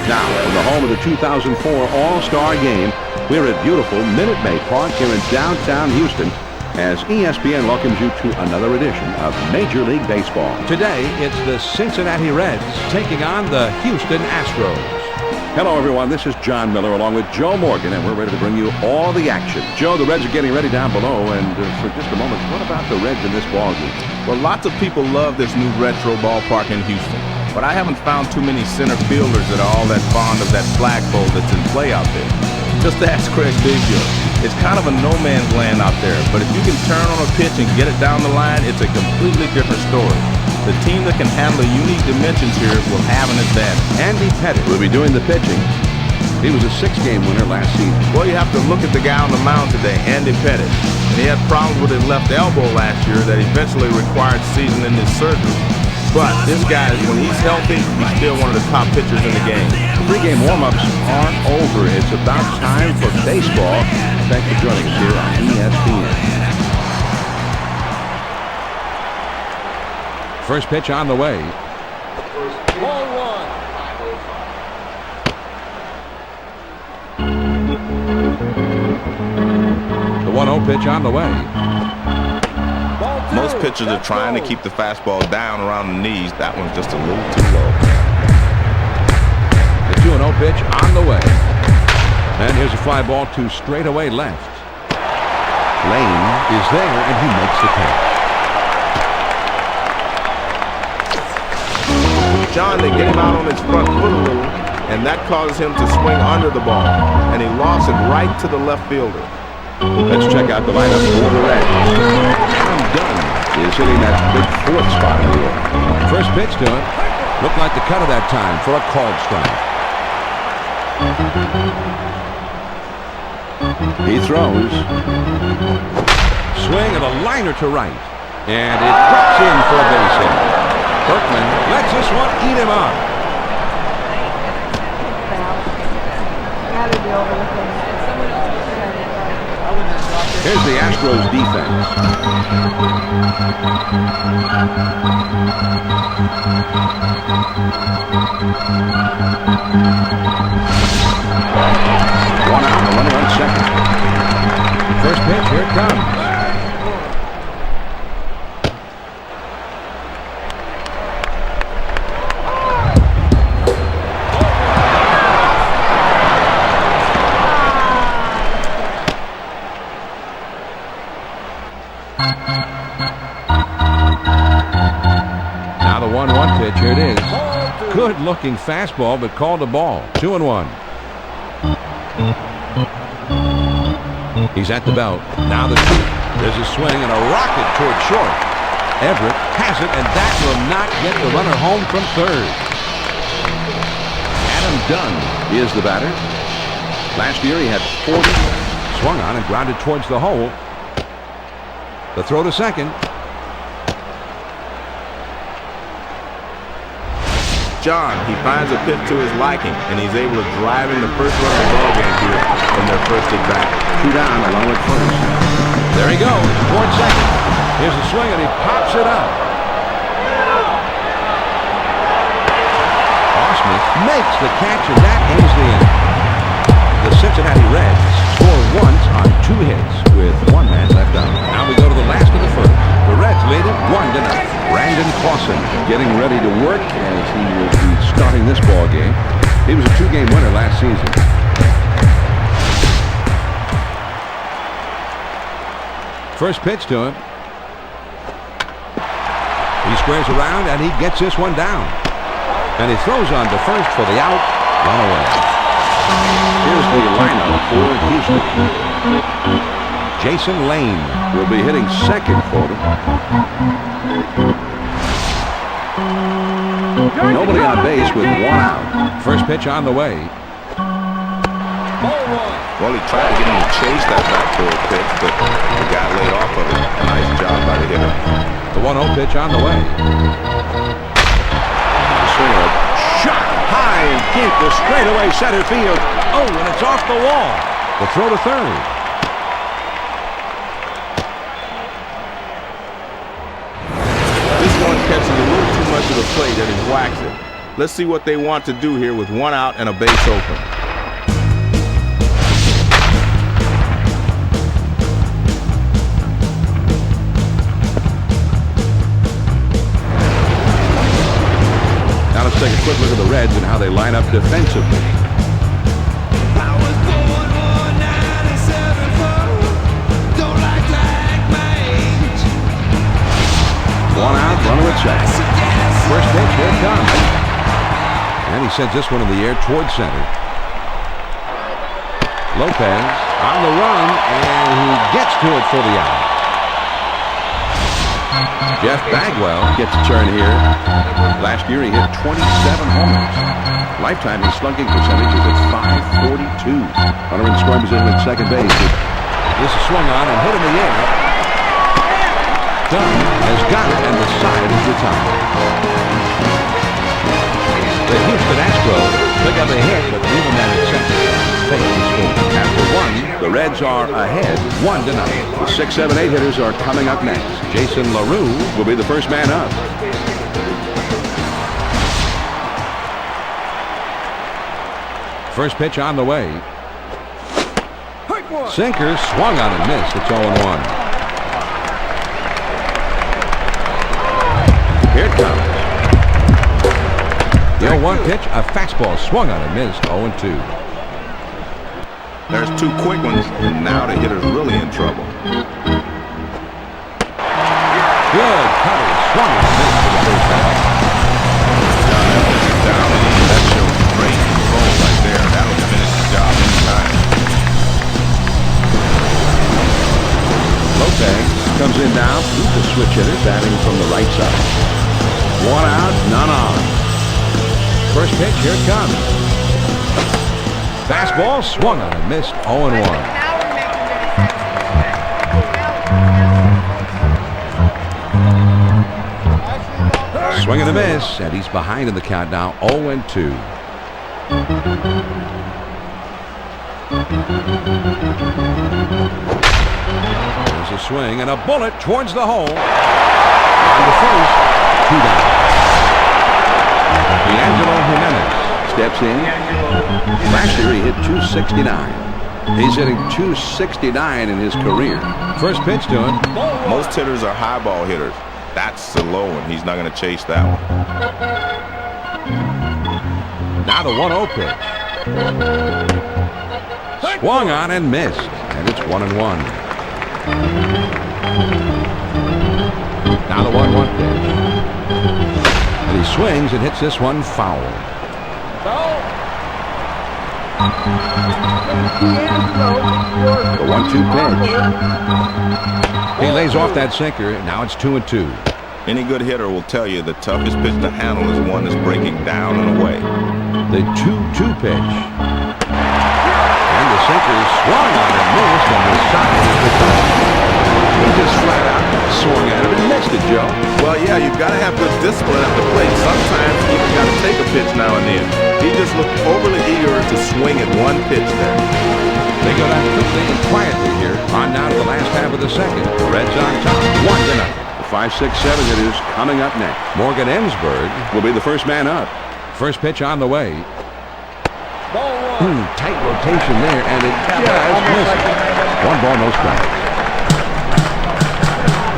Now, from the home of the 2004 All-Star Game, we're at beautiful Minute Maid Park here in downtown Houston as ESPN welcomes you to another edition of Major League Baseball. Today, it's the Cincinnati Reds taking on the Houston Astros. Hello, everyone. This is John Miller along with Joe Morgan, and we're ready to bring you all the action. Joe, the Reds are getting ready down below, and for just a moment, what about the Reds in this ballgame? Well, lots of people love this new retro ballpark in Houston, but I haven't found too many center fielders that are all that fond of that flagpole that's in play out there. Just ask Craig Biggio. It's kind of a no-man's land out there, but if you can turn on a pitch and get it down the line, it's a completely different story. The team that can handle unique dimensions here will have an advantage. Andy Pettitte will be doing the pitching. He was a 6-game winner last season. Well, you have to look at the guy on the mound today, Andy Pettitte. And he had problems with his left elbow last year that eventually required seasoning his surgery. But this guy, when he's healthy, he's still one of the top pitchers in the game. Pre-game warm-ups aren't over. It's about time for baseball. Thanks for joining us here on ESPN. First pitch on the way. Ball one. The 1-0 pitch on the way. Most pitchers are trying to keep the fastball down around the knees. That one's just a little too low. The 2-0 pitch on the way. And here's a fly ball to straightaway left. Lane is there, and he makes the catch. John, they get him out on his front foot a little, and that causes him to swing under the ball, and he lost it right to the left fielder. Let's check out the lineup for the Reds. Adam Dunn is hitting that big 4th spot in the order. First pitch to him. Looked like the cutter that time for a called strike. He throws. Swing and a liner to right. And it drops in for a base hit. Berkman lets this one eat him up. Here's the Astros defense. One out, a runner on second. First pitch, here it comes. Now the 1-1 pitch, here it is. Good looking fastball, but called a ball. 2-1. He's at the belt. Now the 2. There's a swing and a rocket toward short. Everett has it, and that will not get the runner home from third. Adam Dunn is the batter. Last year he had 40. Swung on and grounded towards the hole. The throw to second. John, he finds a pitch to his liking, and he's able to drive in the first run of the ballgame here in their first at bat. 2 down along with first. There he goes towards second. Here's a swing, and he pops it up. Osmith makes the catch, and that ends the inning. The Cincinnati Reds score once on 2 hits with 1 man left out. Now we go to the last of the first. The Reds lead it 1-0. Brandon Clausen getting ready to work as he will be starting this ball game. He was a 2-game winner last season. First pitch to him. He squares around and he gets this one down. And he throws on to first for the out. Run away. Here's the lineup for Houston. Jason Lane will be hitting second for them. Nobody on base with 1 out. First pitch on the way. Well, he tried to get him to chase that backdoor pitch, but the guy laid off of it. Nice job by the hitter. The 1-0 pitch on the way. Swing, shot high and deep to straightaway center field. Oh, and it's off the wall. The throw to third. This one catches a little too much of the plate and he whacks it. Let's see what they want to do here with one out and a base open. Now let's take a quick look at the Reds and how they line up defensively. One out, runner at second. First pitch, here it comes. And he sends this one in the air towards center. Lopez on the run, and he gets to it for the out. Jeff Bagwell gets a turn here. Last year he hit 27 homers. Lifetime his slugging percentage is at .542. Runner in scoring position at second base. This is swung on and hit in the air. Dunn has got it, and the side is retired. The Houston Astros pick up a hit, but leave him at second. After one, the Reds are ahead 1-0. The 6, 7, 8 hitters are coming up next. Jason LaRue will be the first man up. First pitch on the way. Sinker swung on and missed. It's 0-1. Here it comes. The 0-1 pitch, a fastball swung on and missed. 0-2. There's two quick ones, and now the hitter's really in trouble. Good cutter, swung and missed for the first out. Down, that shows great control right there. That'll finish the job anytime. Lopez comes in now. He's the switch hitter, batting from the right side. One out, none on. First pitch, here it comes. Fastball swung on and missed. 0-1. Swing and a miss, and he's behind in the count now. 0-2. There's a swing and a bullet towards the hole. On the first, 2 down. D'Angelo Jimenez steps in. Last year he hit .269. He's hitting .269 in his career. First pitch to him. Most hitters are high ball hitters. That's the low one. He's not going to chase that one. Now the 1-0 pitch. Swung on and missed. And it's 1-1. Now the 1-1 pitch. And he swings and hits this one foul. The 1-2 pitch. He lays off that sinker. Now it's 2-2. Any good hitter will tell you the toughest pitch to handle is one that's breaking down and away. The 2-2 pitch. And the sinker swung on and missed, and the side is retired. He just flat out swung at it and missed it, Joe. Well, yeah, you've got to have good discipline at the plate. Sometimes you even got to take a pitch now and then. He just looked overly eager to swing at one pitch there. They go down quickly and quietly here. On now to the last half of the second. The Reds on top, 1-0. The 5, 6, 7 hitters coming up next. Morgan Ensberg will be the first man up. First pitch on the way. Tight rotation there, and it just missed. 1 ball, no strikes.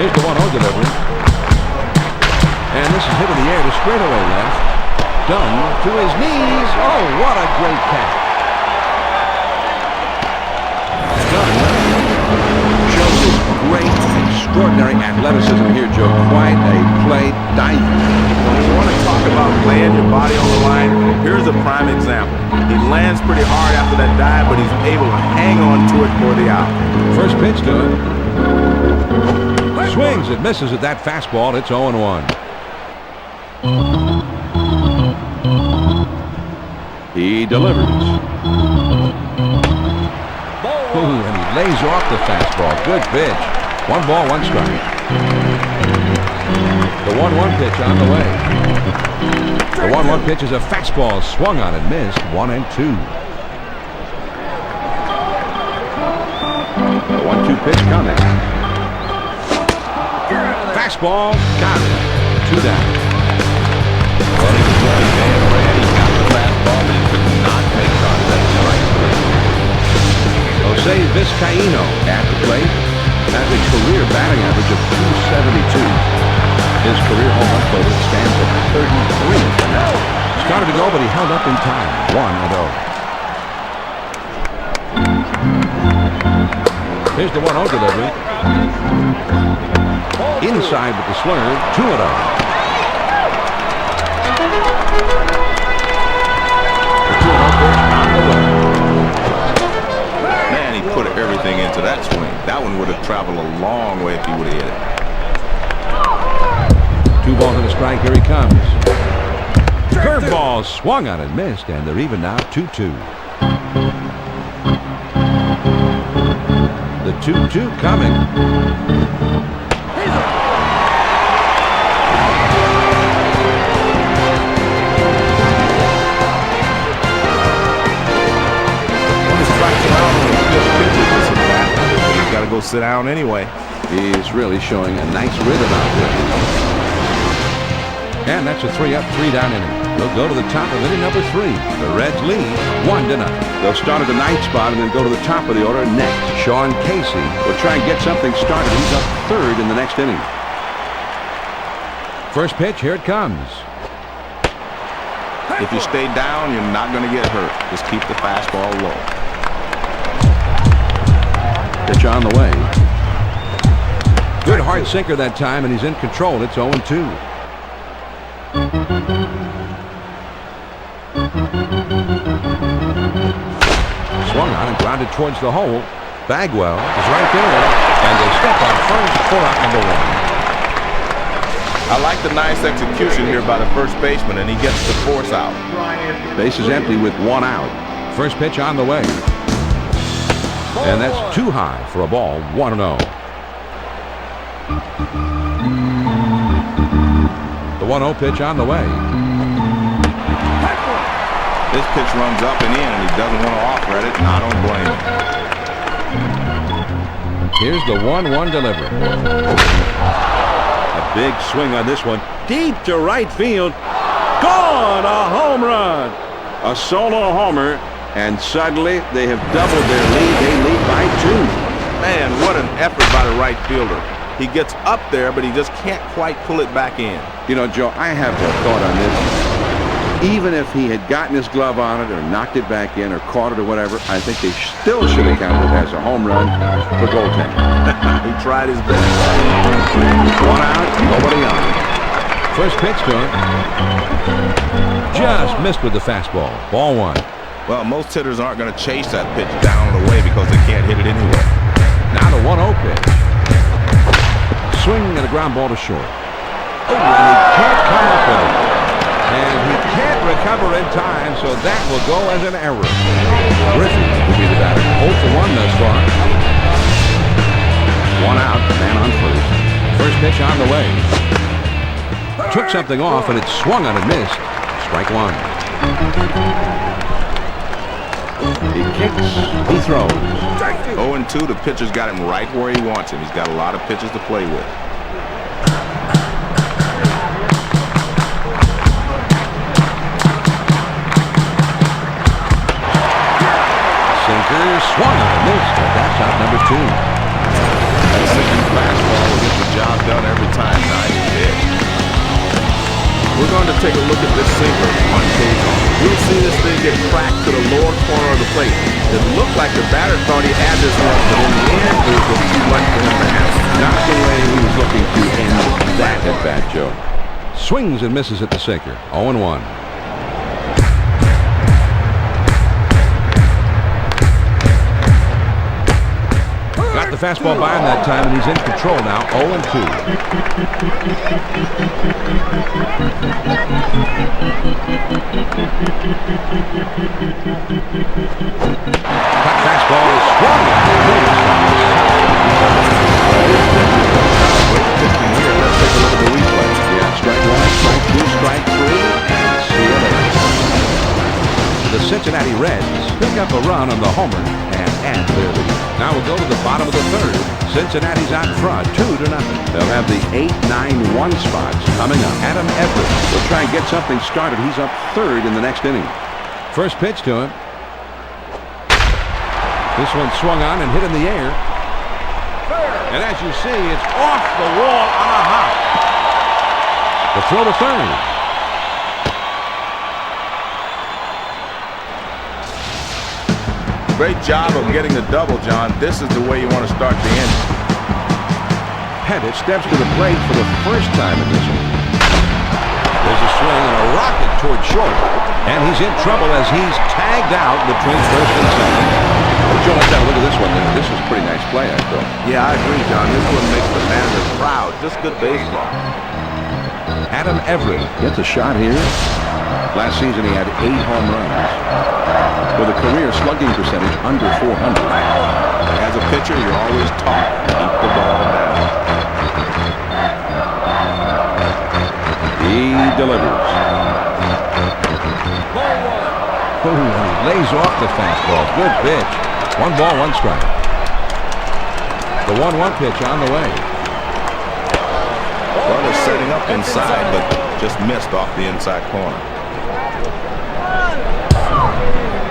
Here's the 1-0 delivery. And this is hit in the air to straightaway left. Dunn to his knees. Oh, what a great catch. Dunn shows his great, extraordinary athleticism here, Joe. Quite a play diving. When you want to talk about laying your body on the line, here's a prime example. He lands pretty hard after that dive, but he's able to hang on to it for the out. First pitch to him. Swings and misses at that fastball. It's 0-1. He delivers. Ooh, and he lays off the fastball. Good pitch. 1 ball, 1 strike. The 1-1 pitch on the way. The 1-1 pitch is a fastball swung on and missed. 1-2. The 1-2 pitch coming. Fastball, got it. 2 down. Well, he was going man-ran. He got the fastball, but he could not make contact. Strike three. Jose Vizcaíno at the plate has a career batting average of .272. His career home run total stands at 33. Started to go, but he held up in time. 1-0. Here's the 1-0 delivery. Inside with the slurve. 2-0. The 2-0 pitch on the way. Man, he put everything into that swing. That one would have traveled a long way if he would have hit it. 2 balls and a strike. Here he comes. Curveball swung on and missed, and they're even now 2-2. The 2-2 coming. He's got to go sit down anyway. He's really showing a nice rhythm out there. And that's a 3-up, 3-down inning. They'll go to the top of inning number 3. The Reds lead 1-0. They'll start at the 9th spot and then go to the top of the order next. Sean Casey will try and get something started. He's up 3rd in the next inning. First pitch, here it comes. If you stay down, you're not going to get hurt. Just keep the fastball low. Pitch on the way. Good hard sinker that time, and he's in control. It's 0-2. Swung on and grounded towards the hole. Bagwell is right there, and they step on first for out number 1. I like the nice execution here by the first baseman, and he gets the force out. Base is empty with 1 out. First pitch on the way. And that's too high for a ball. 1-0. The 1-0 pitch on the way. This pitch runs up and in, and he doesn't want to offer it, and I don't blame him. Here's the 1-1 delivery. A big swing on this one. Deep to right field. Gone! A home run! A solo homer, and suddenly they have doubled their lead. They lead by 2. Man, what an effort by the right fielder. He gets up there, but he just can't quite pull it back in. You know, Joe, I have a thought on this. Even if he had gotten his glove on it or knocked it back in or caught it or whatever, I think they still should have counted it as a home run for goaltending. He tried his best. 1 out, nobody on. First pitch to him. Just missed with the fastball. Ball 1. Well, most hitters aren't going to chase that pitch down and away because they can't hit it anyway. Now the 1-0 pitch. Swing and a ground ball to short. Oh, and he can't come up with it. And he can't recover in time, so that will go as an error. Griffin will be the batter. 0 for 1 thus far. 1 out, man on first. First pitch on the way. Took something off, and it swung on and missed. Strike 1. He kicks, he throws. 0-2, the pitcher's got him right where he wants him. He's got a lot of pitches to play with. Sinker swung on and missed, but that's out number 2. That sinking fastball will get the job done every time. Nice pitch. We're going to take a look at this sinker on tape. We'll see this thing get cracked to the lower corner of the plate. It looked like the batter thought he had this one, but in the end, it was too much for him to handle. Not the way he was looking to end that at bat, Joe. Swings and misses at the sinker. 0-1. Got the fastball by him that time, and he's in control now. 0-2. That fastball is swung. Let's take a look at the replay. Yeah, strike 1, strike 2, strike 3, and see you later. The Cincinnati Reds pick up a run on the homer and add their lead. Now we'll go to the bottom of the third. Cincinnati's out front, 2-0. They'll have the 8-9-1 spots coming up. Adam Everett will try and get something started. He's up third in the next inning. First pitch to him. This one swung on and hit in the air. And as you see, it's off the wall on a hop. The throw to third. Great job of getting the double, John. This is the way you want to start the inning. Pettit steps to the plate for the first time in this one. There's a swing and a rocket toward short. And he's in trouble as he's tagged out between first and second. Joe, let's have a look at this one. This is a pretty nice play, I thought. Yeah, I agree, John. This one makes the manager proud. Just good baseball. Adam Everett gets a shot here. Last season he had 8 home runs with a career slugging percentage under 400. As a pitcher, you're always taught to keep the ball down. He delivers. Ooh, he lays off the fastball. Good pitch. 1 ball, 1 strike. The 1-1 pitch on the way. Well, they're setting up inside, but just missed off the inside corner.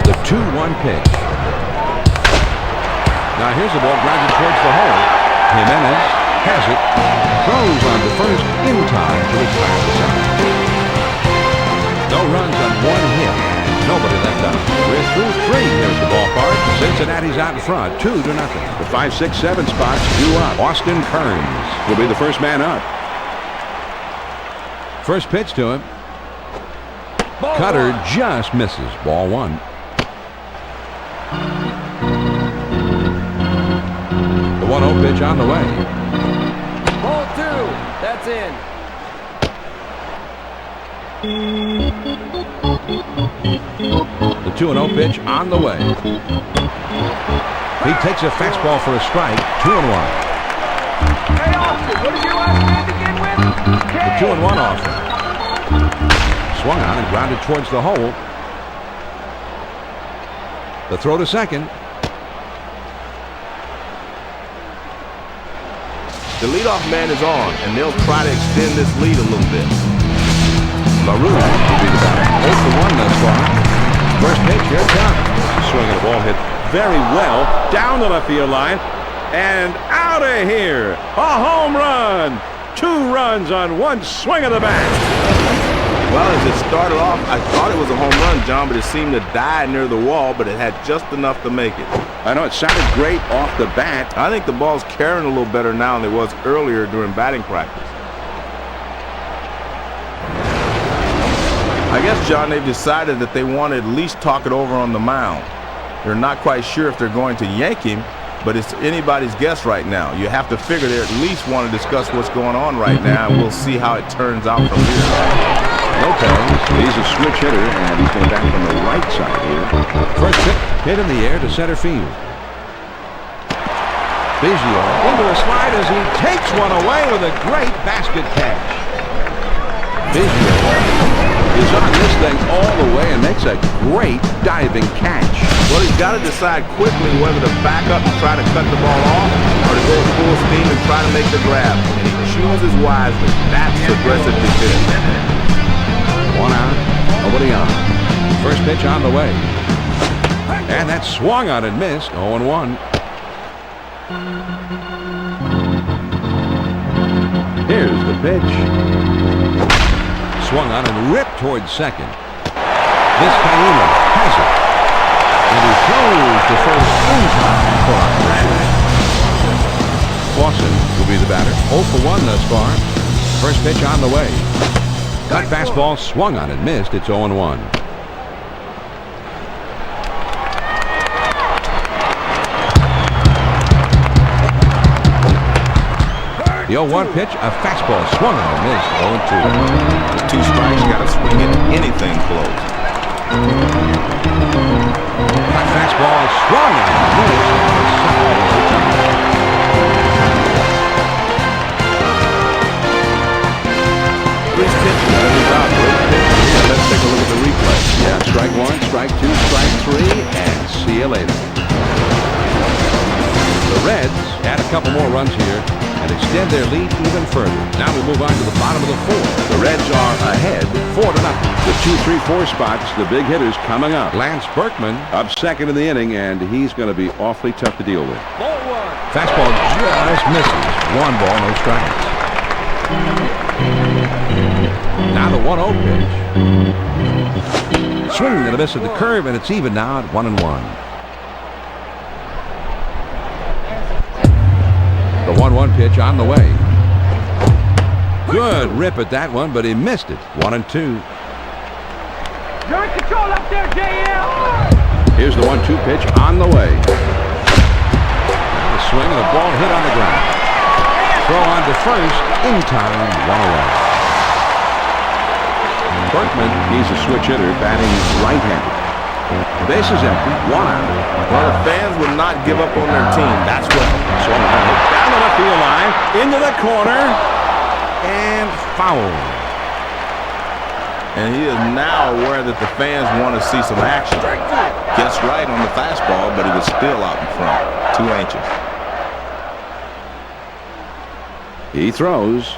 The 2-1 pitch. Now here's the ball grounded towards the hole. Jimenez has it. Throws on to first in time to retire the second. No runs on 1 hit. Nobody left out. We're through 3 here at the ballpark. Cincinnati's out in front, 2-0. The 5, 6, 7 spots due up. Austin Kearns will be the first man up. First pitch to him. Cutter just misses. Ball 1. The 1-0 pitch on the way. Ball 2. That's in. The 2-0 pitch on the way. He takes a fastball for a strike. 2-1. Hey, Austin, what did you ask me to begin with? The 2-1 offer. Swung on and grounded towards the hole. The throw to second. The leadoff man is on, and they'll try to extend this lead a little bit. LaRue will be the batter. 0-1 thus far. First pitch, here it comes. Swing and a ball hit very well down the left field line and out of here. A home run. 2 runs on 1 swing of the bat. Well, as it started off, I thought it was a home run, John, but it seemed to die near the wall, but it had just enough to make it. I know, it sounded great off the bat. I think the ball's carrying a little better now than it was earlier during batting practice. I guess, John, they've decided that they want to at least talk it over on the mound. They're not quite sure if they're going to yank him, but it's anybody's guess right now. You have to figure they at least want to discuss what's going on right now, and we'll see how it turns out from here. Lopez, he's a switch hitter, and he's going back from the right side here. First pitch, hit in the air to center field. Biggio into a slide as he takes one away with a great basket catch. Biggio is on this thing all the way and makes a great diving catch. Well, he's got to decide quickly whether to back up and try to cut the ball off or to go full steam and try to make the grab. And he chooses wisely. That's aggressive defense. 1 out, nobody on. First pitch on the way. And that swung on and missed. 0-1. Here's the pitch. Swung on and ripped towards second. Vizcaíno has it. And he throws to first in time for a grand. Clausen will be the batter. 0-1 thus far. First pitch on the way. Cut fastball swung on and missed. It's 0-1. The 0-1 pitch, a fastball swung on and missed. 0-2. With 2 strikes, you got to swing at anything close. Cut fastball swung on and missed. Let's take a look at the replay. Yeah, strike 1, strike 2, strike 2-3, and see you later. The Reds add a couple more runs here and extend their lead even further. Now we move on to the bottom of the fourth. The Reds are ahead 4-0. The 2-3-4 spots, the big hitters coming up. Lance Berkman up second in the inning, and he's going to be awfully tough to deal with. Ball one. Fastball just misses. 1 ball, no strikes. Now the 1-0 pitch. Swing and a miss at the curve, and it's even now at 1-1. The 1-1 pitch on the way. Good rip at that one, but he missed it. 1-2. You're in control up there, JL. Here's the 1-2 pitch on the way. The swing and the ball hit on the ground. Throw on to first in time. 1 away. Berkman, he's a switch hitter, batting right-handed. The base is empty. 1 out. Well, the fans will not give up on their team. That's what. Swung on it down the left field line, into the corner, and foul. And he is now aware that the fans want to see some action. Gets right on the fastball, but he was still out in front. 2 inches. He throws.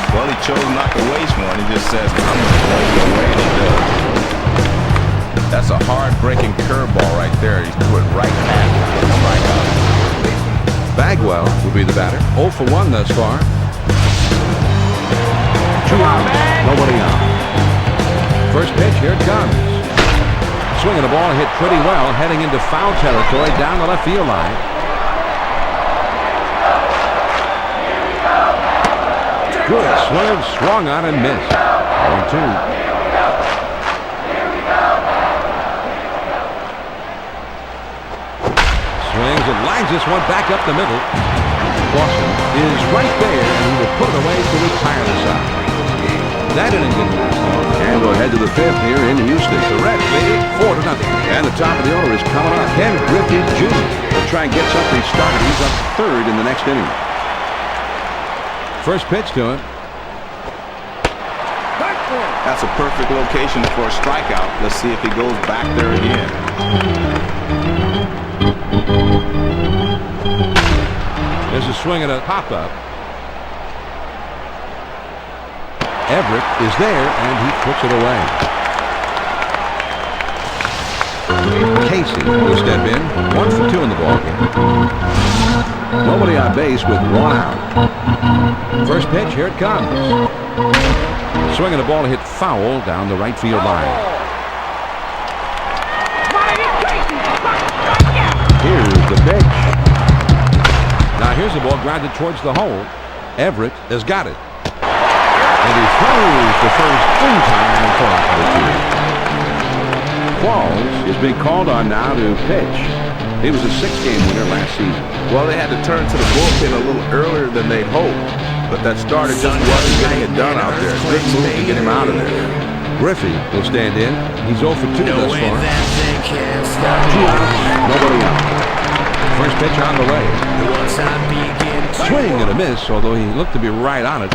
Well, he chose not to waste one. He just says, I'm going to play the way he does. That's a hard-breaking curveball right there. He threw it right past the strikeout. Bagwell will be the batter. 0 for 1 thus far. 2 out, nobody out. First pitch, here it comes. Swinging the ball, hit pretty well, heading into foul territory down the left field line. Good swerve, swung on and missed. 0-2. Swings and lines this one back up the middle. Boston is right there, and he will put it away to retire the side. That inning didn't last long. And we'll head to the 5th here in Houston. The Reds lead it 4-0. And the top of the order is coming up. Ken Griffey Jr. will try and get something started. He's up 3rd in the next inning. First pitch to him. That's a perfect location for a strikeout. Let's see if he goes back there again. There's a swing and a pop-up. Everett is there, and he puts it away. Casey will step in. 1 for 2 in the ballgame. Nobody on base with 1 out. First pitch, here it comes. Swinging the ball hit foul down the right field line. Here's the pitch. Now here's the ball grounded towards the hole. Everett has got it. And he throws the first in time for out the 2. Qualls is being called on now to pitch. He was a 6-game winner last season. Well, they had to turn to the bullpen a little earlier than they'd hoped. But that starter just wasn't getting it done out there. Good move to get him out of there. Griffey will stand in. He's 0 for 2 thus far. 2 outs, nobody out. First pitch on the way. Swing and a miss, although he looked to be right on it.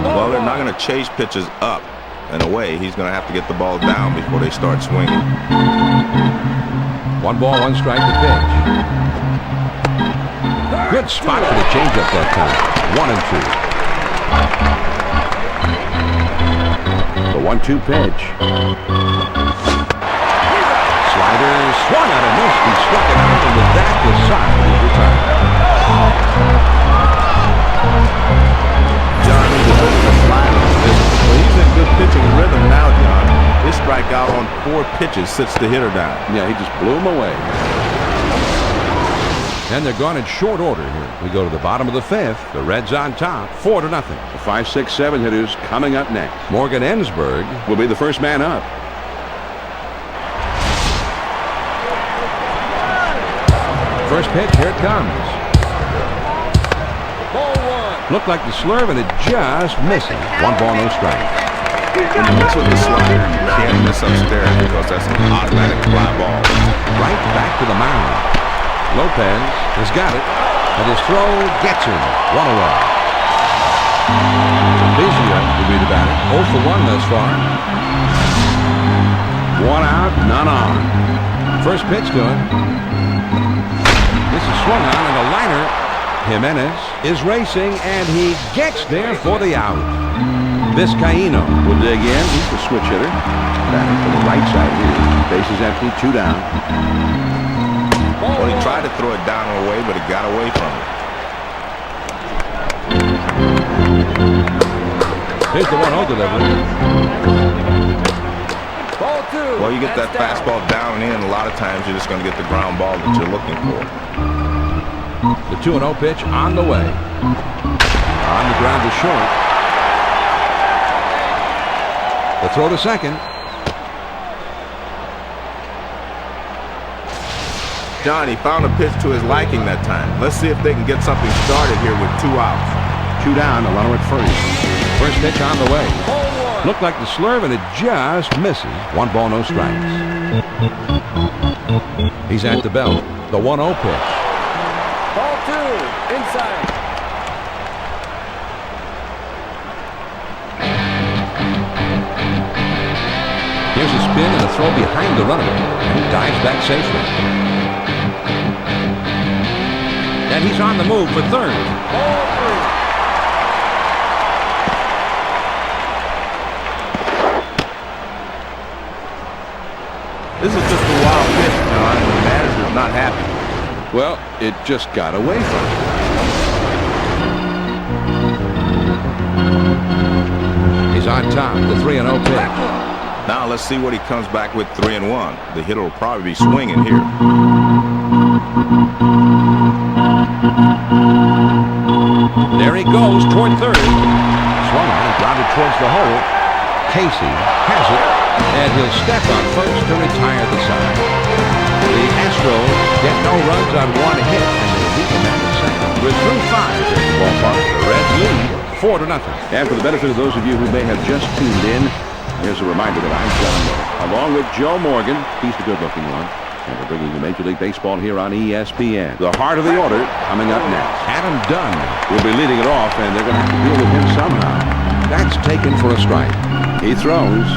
Well, they're not going to chase pitches up and away. He's going to have to get the ball down before they start swinging. 1 ball, 1 strike to pitch. Good spot for the changeup that time. 1-2. The 1-2 pitch. Slider swung out and missed. He struck it out, and with that, the side is retired. John, he's a bit of a slider. But he's in good pitching rhythm now, John. His strikeout on 4 pitches sits the hitter down. Yeah, he just blew him away. And they're gone in short order here. We go to the bottom of the 5th. The Reds on top, 4-0. The 5, 6, 7 hitters coming up next. Morgan Ensberg will be the first man up. First pitch, here it comes. Ball 1. Looked like the slurve, and it just missing. 1 ball, no strike. When you miss with the slider, you can't miss upstairs because that's an automatic fly ball. Right back to the mound. Lopez has got it, And his throw gets him. One away. Biggio will be the batter. 0 for 1 thus far. One out, none on. First pitch to him. This is swung on and a liner. Jimenez is racing and he gets there for the out. Vizcaíno will dig in. He's the switch hitter. Batting for the right side here. Base is empty, 2 down. Well, he tried to throw it down and away, but it got away from him. Here's the 1-0 delivery. Ball 2. Well, you get that fastball down and in, a lot of times you're just going to get the ground ball that you're looking for. The 2-0 pitch on the way. On the ground to short. The throw to second. John, he found a pitch to his liking that time. Let's see if they can get something started here with 2 outs. 2 down, a runner at first. First pitch on the way. Looked like the slurve and it just misses. 1 ball, no strikes. He's at the belt. The 1-0 pitch. Ball 2. Inside. Here's a spin and a throw behind the runner. And he dives back safely. And he's on the move for third. Ball 3. This is just a wild pitch, John. The manager's not happy. Well, it just got away from him. He's on top, the 3-0 pitch. Now let's see what he comes back with. 3-1. The hitter will probably be swinging here. There he goes toward third. Swung on and grounded towards the hole. Casey has it, and he'll step on first to retire the side. The Astros get no runs on 1 hit, and they lead them at the second. We're through 5 at the ballpark. The Reds lead 4-0. And for the benefit of those of you who may have just tuned in, here's a reminder that I'm John Miller, along with Joe Morgan. He's the good-looking one. And we're bringing you Major League Baseball here on ESPN. The heart of the order coming up next. Adam Dunn will be leading it off, and they're going to have to deal with him somehow. That's taken for a strike. He throws.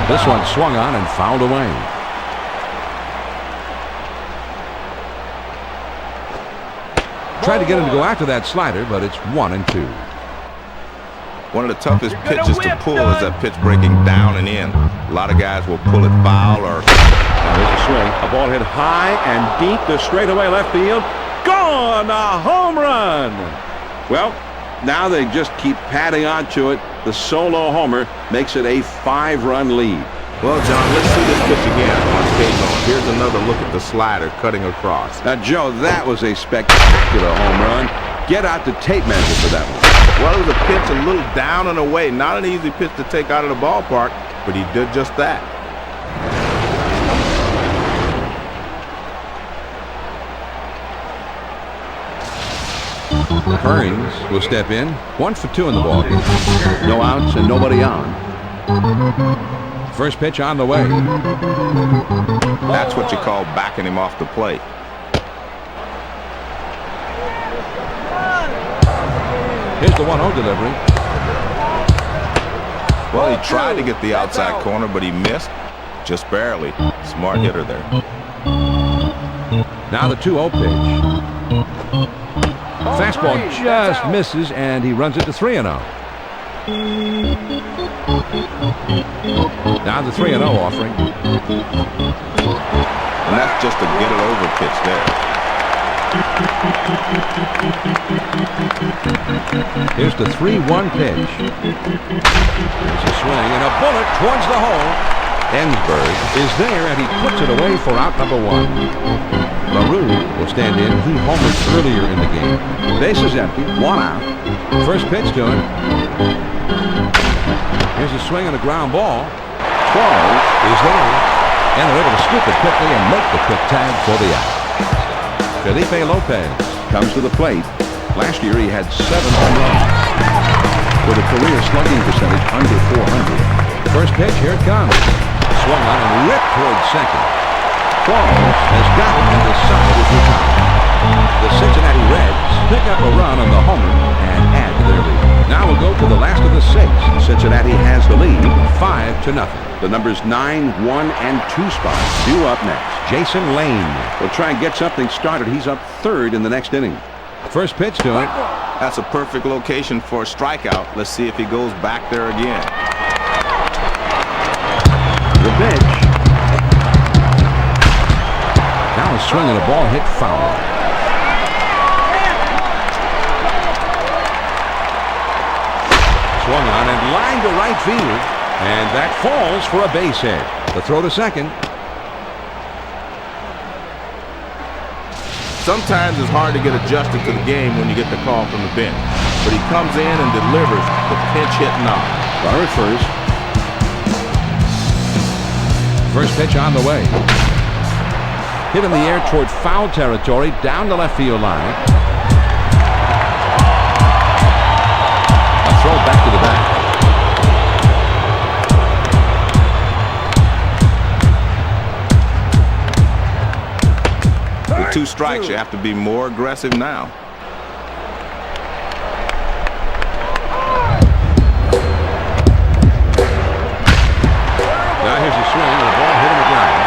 This one swung on and fouled away. Tried to get him to go after that slider, but it's 1-2. One of the toughest pitches to pull is that pitch breaking down and in. A lot of guys will pull it foul or... Now there's a swing. A ball hit high and deep to straightaway left field. Gone! A home run! Well, now they just keep padding on to it. The solo homer makes it a 5-run lead. Well, John, let's see this pitch again on tape on. Here's another look at the slider cutting across. Now, Joe, that was a spectacular home run. Get out the tape measure for that one. Well, it was a pitch a little down and away. Not an easy pitch to take out of the ballpark, but he did just that. Kearns will step in. 1 for 2 in the ball. No outs and nobody on. First pitch on the way. That's what you call backing him off the plate. Here's the 1-0 delivery. Well, he tried to get the outside corner, but he missed. Just barely. Smart hitter there. Now the 2-0 pitch. Fastball just misses, and he runs it to 3-0. Now the 3-0 offering. And that's just a get-it-over pitch there. Here's the 3-1 pitch. There's a swing and a bullet towards the hole. Ensberg is there, and he puts it away for out number 1. LaRue will stand in. He homered earlier in the game. Base is empty. 1 out. First pitch to him. Here's a swing and a ground ball. Suarez is there, and they're able to scoop it quickly and make the quick tag for the out. Felipe Lopez comes to the plate. Last year he had 7 home runs with a career slugging percentage under .400. First pitch, here it comes. Swung on and ripped towards second. Suarez has got it, and the side is retired. The Cincinnati Reds pick up a run on the homer and add to their lead. Now we'll go to the last of the 6. Cincinnati has the lead 5-0. The numbers 9, 1, and 2 spots due up next. Jason Lane will try and get something started. He's up 3rd in the next inning. First pitch to him. That's a perfect location for a strikeout. Let's see if he goes back there again. The pitch. Now a swing and a ball hit foul. Swung on and lined to right field. And that falls for a base hit. The throw to second. Sometimes it's hard to get adjusted to the game when you get the call from the bench. But he comes in and delivers the pinch hit knock. Runner at first. First pitch on the way. Hit in the air toward foul territory down the left field line. A throw back to the back. With 2 strikes, you have to be more aggressive now. Now here's a swing and a ball hit in the ground.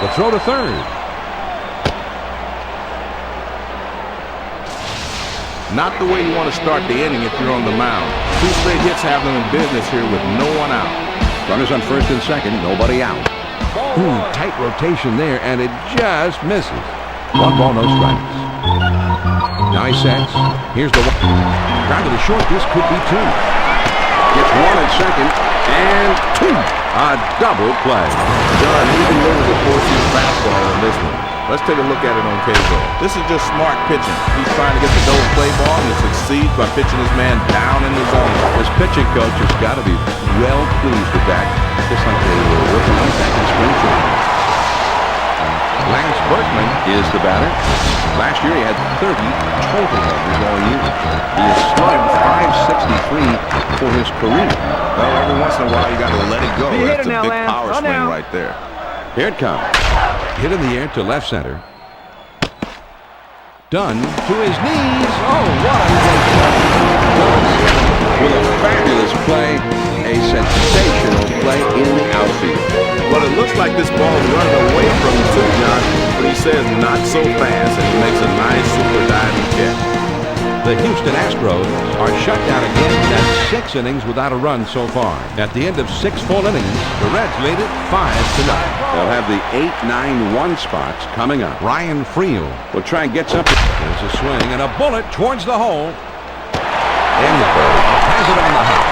The throw to third. Not the way you want to start the inning if you're on the mound. 2 straight hits have them in business here with no one out. Runners on first and second, nobody out. Tight rotation there, and it just misses. 1 ball, no strikes. Now he sets. Here's the one. Ground to the short. This could be 2. Gets 1 at second, and 2. A double play. John, he delivers a 4-seam fastball on this one. Let's take a look at it on KZO. This is just smart pitching. He's trying to get the double play ball, and he succeeds by pitching his man down in the zone. His pitching coach has got to be well pleased with that, just like they were working on back in spring training. Lance Berkman is the batter. Last year he had 30 total homers all year. He has slugged .563 for his career. Well, every once in a while you got to let it go. He hit That's it a now, big Lance. power Run swing now. right there. Here it comes. Hit in the air to left center. Dunn to his knees. Oh, what a great play. With a fabulous play, a sensational play in the outfield. Well, it looks like this ball's running away from him too, John. But he says not so fast, and he makes a nice super diving catch. The Houston Astros are shut down again. That's 6 innings without a run so far. At the end of 6 full innings, the Reds lead it 5-0. They'll have the 8-9-1 spots coming up. Ryan Friel will try and get something. There's a swing and a bullet towards the hole. Enberg has it on the hop.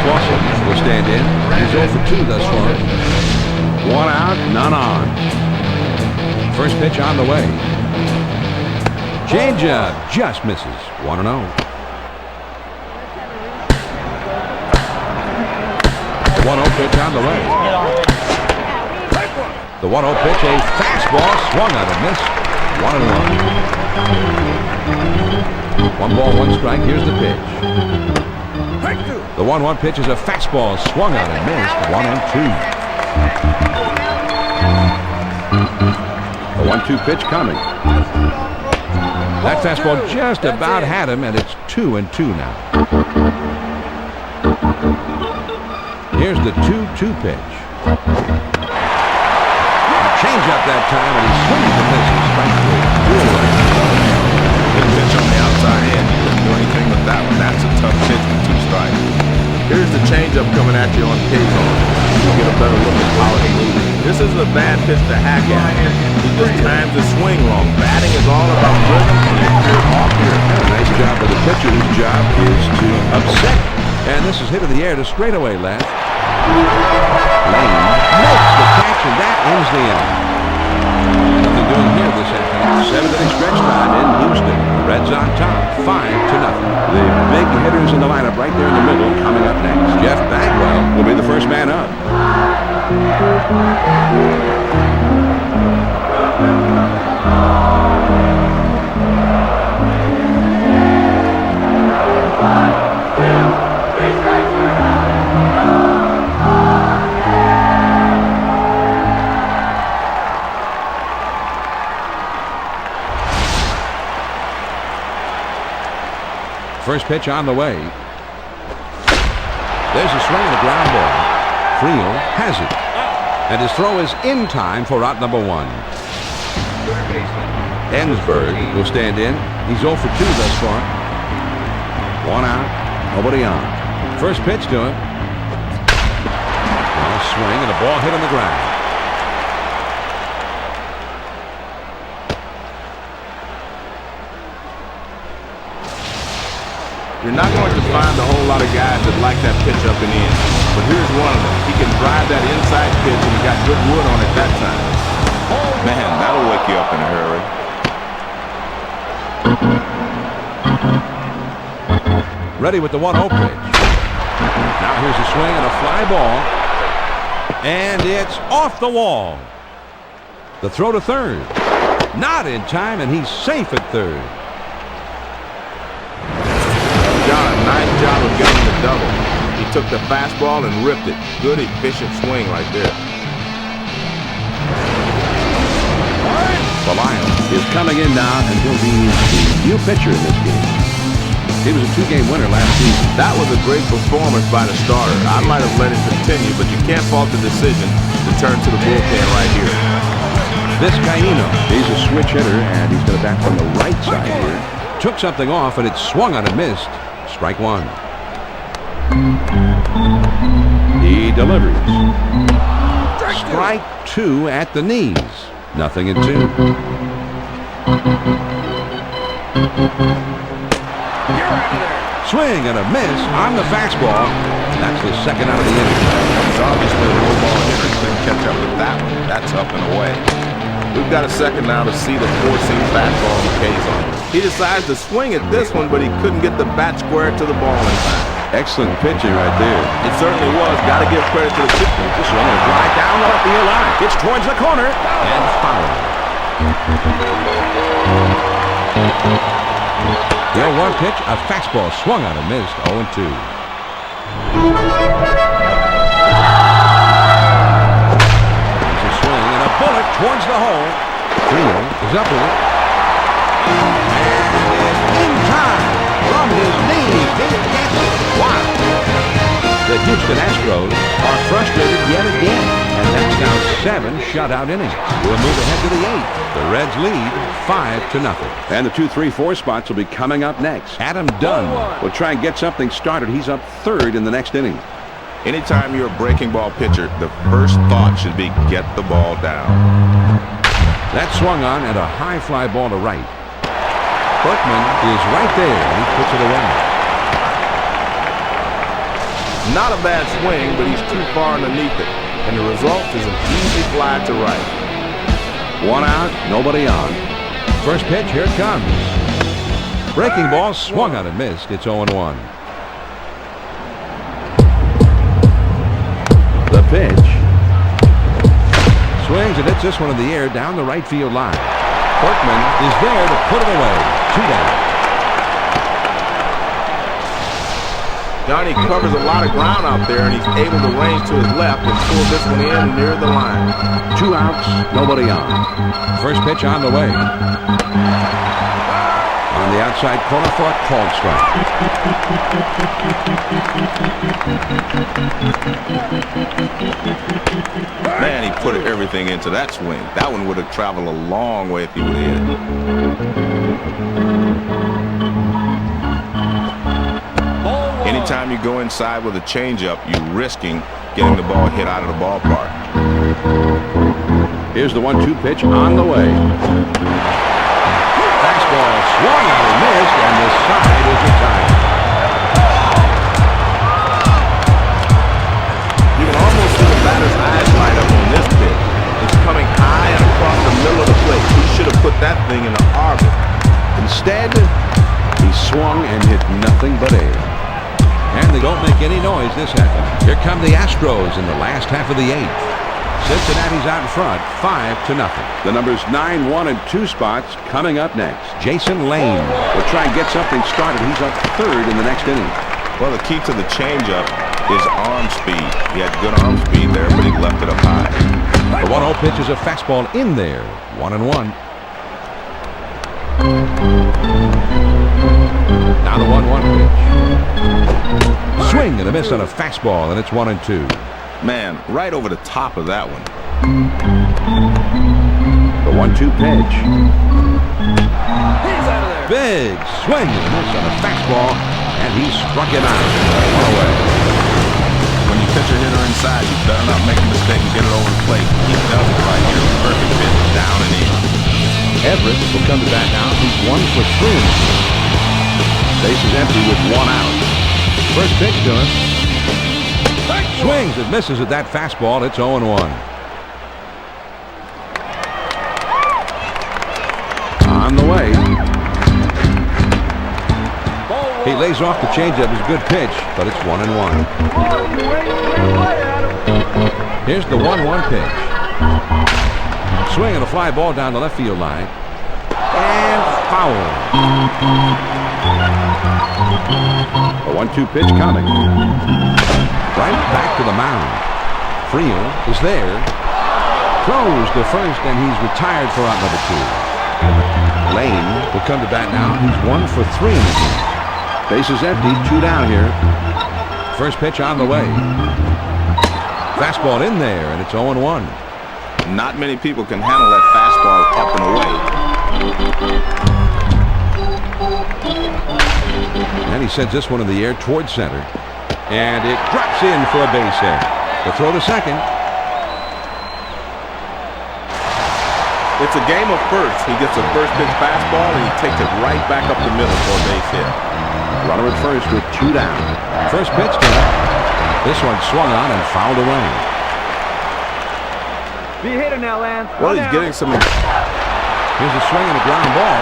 Clausen will stand in. He's 0 for 2 thus far. 1 out, none on. First pitch on the way. Changeup just misses. 1-0. The 1-0 pitch on the way. The 1-0 pitch, a fastball swung on and missed. 1-1. 1 ball, 1 strike. Here's the pitch. The 1-1 pitch is a fastball swung on and missed. 1-2. The 1-2 pitch coming. That fastball just about had him, and it's 2-2 now. Here's the 2-2 pitch. Change up that time, and he swings and misses. Strike 3. Good pitch on the outside end. He couldn't do anything with that one. That's a tough pitch with 2 strikes. Here's the changeup coming at you on KZO. You'll get a better look at how it's moving. This isn't a bad pitch to hack at. He just times his swing wrong. Batting is all about rhythm and off here. Nice job by the pitcher. His job is to upset. And this is hit in the air to straightaway left. Lane makes the catch, and that ends the inning. Nothing doing here this afternoon. 7th-inning stretch time in Houston. The Reds on top, 5-0. The big hitters in the lineup right there in the middle coming up next. Jeff Bagwell will be the first man up. First pitch on the way. There's a swing and a ground ball. Friel has it. And his throw is in time for out number 1. Ensberg will stand in. He's 0 for 2 thus far. 1 out, nobody on. First pitch to him. A swing and a ball hit on the ground. You're not going to find a whole lot of guys that like that pitch up and in. But here's one of them. He can drive that inside pitch, and he got good wood on it that time. Man, that'll wake you up in a hurry. Ready with the 1-0 pitch. Now here's a swing and a fly ball. And it's off the wall. The throw to third. Not in time, and he's safe at third. John, nice job of getting the double. He took the fastball and ripped it. Good, efficient swing right there. Belial is coming in now, and he'll be the new pitcher in this game. He was a 2-game winner last season. That was a great performance by the starter. I might have let it continue, but you can't fault the decision to turn to the bullpen right here. Vizcaíno, he's a switch hitter, and he's going to bat from the right side here. Took something off, and it swung on and missed. Strike 1. He delivers. Strike 2 at the knees. 0-2. Swing and a miss on the fastball. That's the second out of the inning. It's obviously a low ball hitter. Couldn't catch up with that one. That's up and away. We've got a second now to see the 4-seam fastball in the case on him. He decides to swing at this one, but he couldn't get the bat square to the ball in time. Excellent pitching right there. It certainly was. Got to give credit to the pitcher. This one is right down the left field line. It's towards the corner and foul. The 0-1 pitch, a fastball swung on and missed. 0-2. There's a swing and a bullet towards the hole. Friel is up with it. And in time from his knees, he gets it. Wow. The Houston Astros are frustrated yet again, and that's now 7 shutout innings. We'll move ahead to the 8th. The Reds lead 5-0. And the 2, 3, 4 spots will be coming up next. Adam Dunn will try and get something started. He's up 3rd in the next inning. Anytime you're a breaking ball pitcher, the first thought should be get the ball down. That swung on and a high fly ball to right. Berkman is right there, and he puts it away. Not a bad swing, but he's too far underneath it. And the result is an easy fly to right. 1 out, nobody on. First pitch, here it comes. Breaking ball swung on and missed. It's 0-1. The pitch. Swings and hits this one in the air down the right field line. Berkman is there to put it away. 2 down. Johnny covers a lot of ground out there, and he's able to range to his left and pull this one in near the line. 2 outs, nobody on. First pitch on the way. On the outside corner for a called strike. Man, he put everything into that swing. That one would have traveled a long way if he would have hit it. Anytime you go inside with a changeup, you're risking getting the ball hit out of the ballpark. Here's the 1-2 pitch on the way. Fastball swung out and missed, and the side is retired. You can almost see the batter's eyes light up on this pitch. It's coming high and across the middle of the plate. He should have put that thing in the arbor. Instead, he swung and hit nothing but air. And they don't make any noise this half. Here come the Astros in the last half of the 8th. Cincinnati's out in front, 5-0. The numbers 9, 1, and 2 spots coming up next. Jason Lane will try and get something started. He's up 3rd in the next inning. Well, the key to the changeup is arm speed. He had good arm speed there, but he left it up high. The 1-0 pitch is a fastball in there. 1-1. Now the 1-1 pitch. Swing and a miss on a fastball, and it's 1-2. Man, right over the top of that one. The 1-2 pitch. He's out of there. Big swing and a miss on a fastball, and he struck him out. One away. When you pitch a hitter inside, you better not make a mistake and get it over the plate. He does it right here. Perfect pitch, down and in. Everett will come to bat now. He's 1 for 3. Base is empty with 1 out. First pitch to him. Swings and misses at that fastball. It's 0-1. On the way. He lays off the changeup. It's a good pitch, but it's 1-1. Here's the 1-1 pitch. Swing and a fly ball down the left field line. And foul. The 1-2 pitch coming. Right back to the mound. Friel is there. Throws to first, and he's retired for out number 2. Lane will come to bat now. He's 1 for 3 in the game. Base is empty. 2 down here. First pitch on the way. Fastball in there, and it's 0-1. Not many people can handle that fastball up and away. And he sends this one in the air towards center. And it drops in for a base hit. The throw to second. It's a game of first. He gets a first pitch fastball and he takes it right back up the middle for a base hit. Runner at first with 2 down. First pitch to him. This one swung on and fouled away. Be a hitter now, Lance. Well, he's getting some. Here's a swing and a ground ball.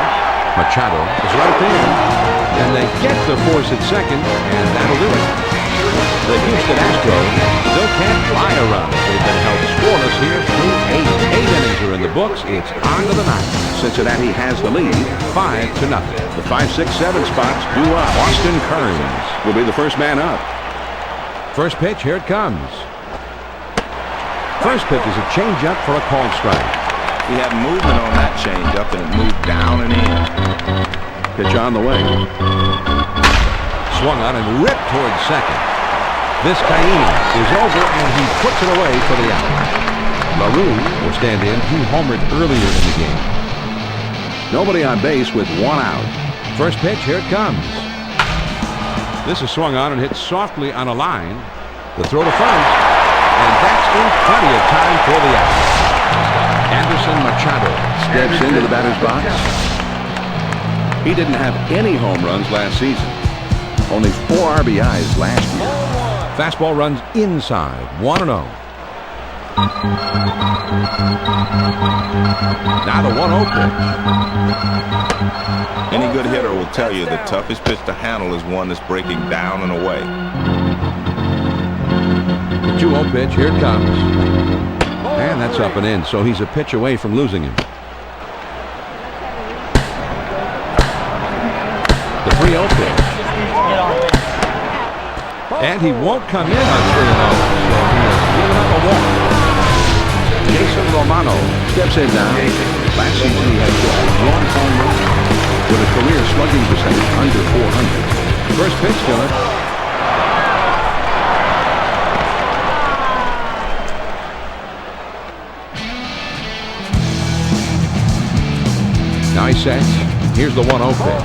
Machado is right there. And they get the force at second, and that'll do it. The Houston Astros still can't fly a run. They've been held scoreless here through 8. 8 innings are in the books. It's on to the 9th. Cincinnati has the lead, 5-0. The 5, 6, 7 spots do up. Austin Kearns will be the first man up. First pitch, here it comes. First pitch is a changeup for a called strike. He had movement on that changeup and it moved down and in. Pitch on the way. Swung on and ripped towards second. Vizcaíno is over and he puts it away for the out. LaRue will stand in. He homered earlier in the game. Nobody on base with 1 out. First pitch, here it comes. This is swung on and hit softly on a line. The throw to first, and that's in plenty of time for the out. Anderson Machado steps into the batter's box. He didn't have any home runs last season. Only 4 RBIs last year. Fastball runs inside, 1-0. Now the 1-0 pitch. Any good hitter will tell you the toughest pitch to handle is one that's breaking down and away. The 2-0 pitch, here it comes. And that's up and in, so he's a pitch away from losing him. The 3-0 pitch. And he won't come in on 3-0, so he has given up a walk. Jason Romano steps in now. Last season he had just 1 home run with a career slugging percentage under 400. First pitch to him. Now he sets. Here's the 1-0 pitch.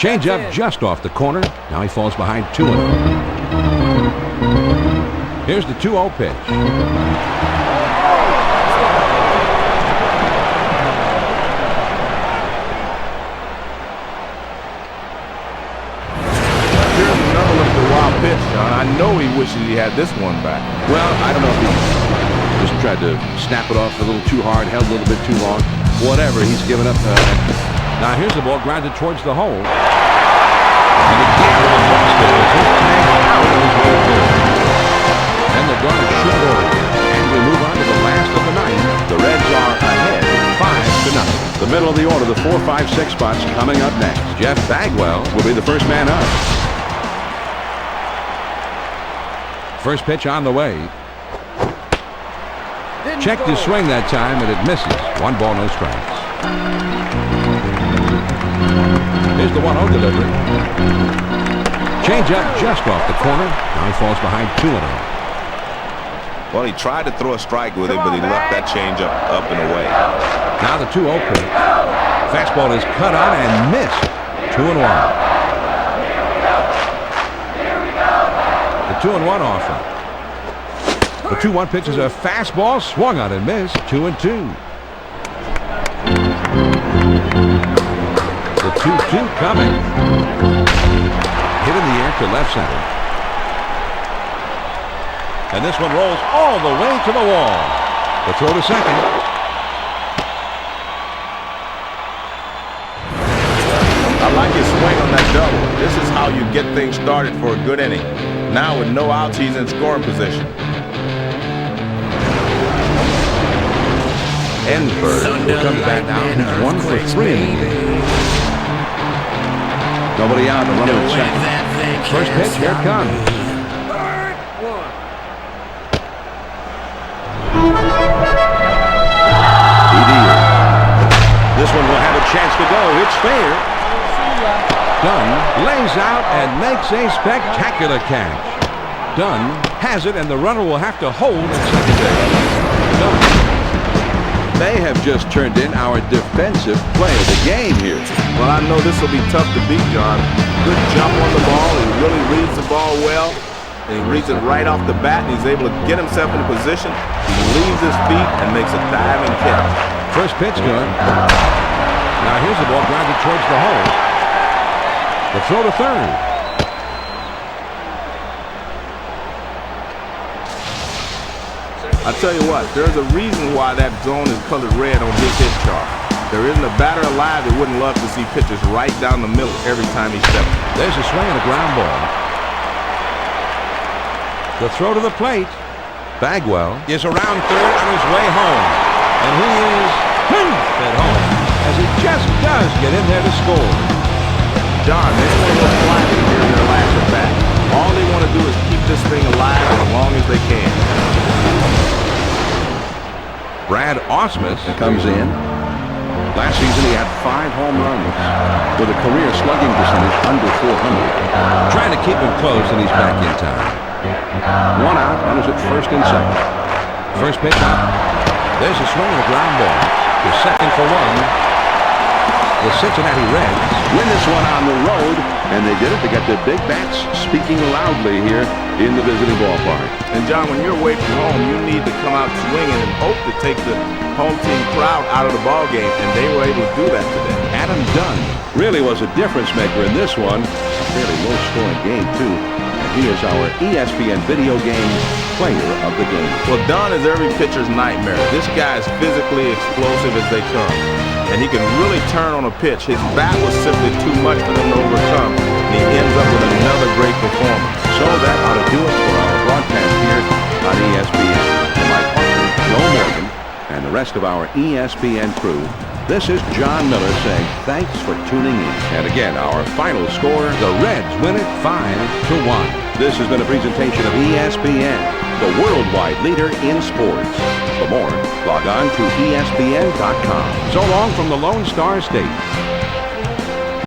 Change up just off the corner. Now he falls behind 2-0. Here's the 2-0 pitch. Here's another look at the wild pitch, John. I know he wishes he had this one back. Well, I don't know if he just tried to snap it off a little too hard, held a little bit too long. Whatever, he's given up. Now here's the ball grounded towards the hole. And again, and they're going to short order. And we move on to the last of the night. The Reds are ahead, 5-0. The middle of the order, the 4, 5, 6 spots coming up next. Jeff Bagwell will be the first man up. First pitch on the way. Checked his swing that time, and it misses. 1 ball, no strikes. Here's the 1-0 delivery. Change up just off the corner. Now he falls behind 2-0. Well, he tried to throw a strike with it, but he left that changeup up and away. Now the 2-0 pitch. Fastball is cut on and missed. 2-1. The 2-1 offer. The 2-1 pitch is a fastball swung on and missed. 2-2. The 2-2 coming. Hit in the air to left center. And this one rolls all the way to the wall. The throw to second. I like his swing on that double. This is how you get things started for a good inning. Now with no outs, he's in scoring position. Ensberg will come back now. He's 1 for 3 in the game. Nobody out. The runner at second. First pitch, here it comes. This one will have a chance to go. It's fair. Dunn lays out and makes a spectacular catch. Dunn has it, and the runner will have to hold at second base. Dunn. They have just turned in our defensive play of the game here. Well, I know this will be tough to beat, John. Good jump on the ball. He really reads the ball well. And he reads it right off the bat, and he's able to get himself in a position. He leaves his feet and makes a diving catch. First pitch good. Now here's the ball grounded towards the hole. The throw to third. I tell you what, there's a reason why that zone is colored red on his hit chart. There isn't a batter alive that wouldn't love to see pitches right down the middle every time he steps. There's a swing and a ground ball. The throw to the plate. Bagwell is around third on his way home. And he is at home as he just does get in there to score. John, they don't want to go flying here in their last at bat. All they want to do is keep this thing alive as long as they can. Brad Ausmus comes in. Last season he had 5 home runs with a career slugging percentage under 400. Trying to keep him close, and he's back in time. 1 out, runners at first and second. First pitch out. There's a swing and a ground ball to second for 1. The Cincinnati Reds win this one on the road, and they did it to get the big bats speaking loudly here in the visiting ballpark. And John, when you're away from home, you need to come out swinging and hope to take the home team crowd out of the ball game, and they were able to do that today. Adam Dunn really was a difference maker in this one. A fairly low-scoring game, too. And he is our ESPN video game player of the game. Well, Dunn is every pitcher's nightmare. This guy is physically explosive as they come. And he can really turn on a pitch. His bat was simply too much for them to overcome. And he ends up with another great performance. So that ought to do it for our broadcast here on ESPN. For my partner, Joe Morgan, and the rest of our ESPN crew, this is John Miller saying thanks for tuning in. And again, our final score, the Reds win it 5-1. This has been a presentation of ESPN, the worldwide leader in sports. For more, log on to ESPN.com. So long from the Lone Star State.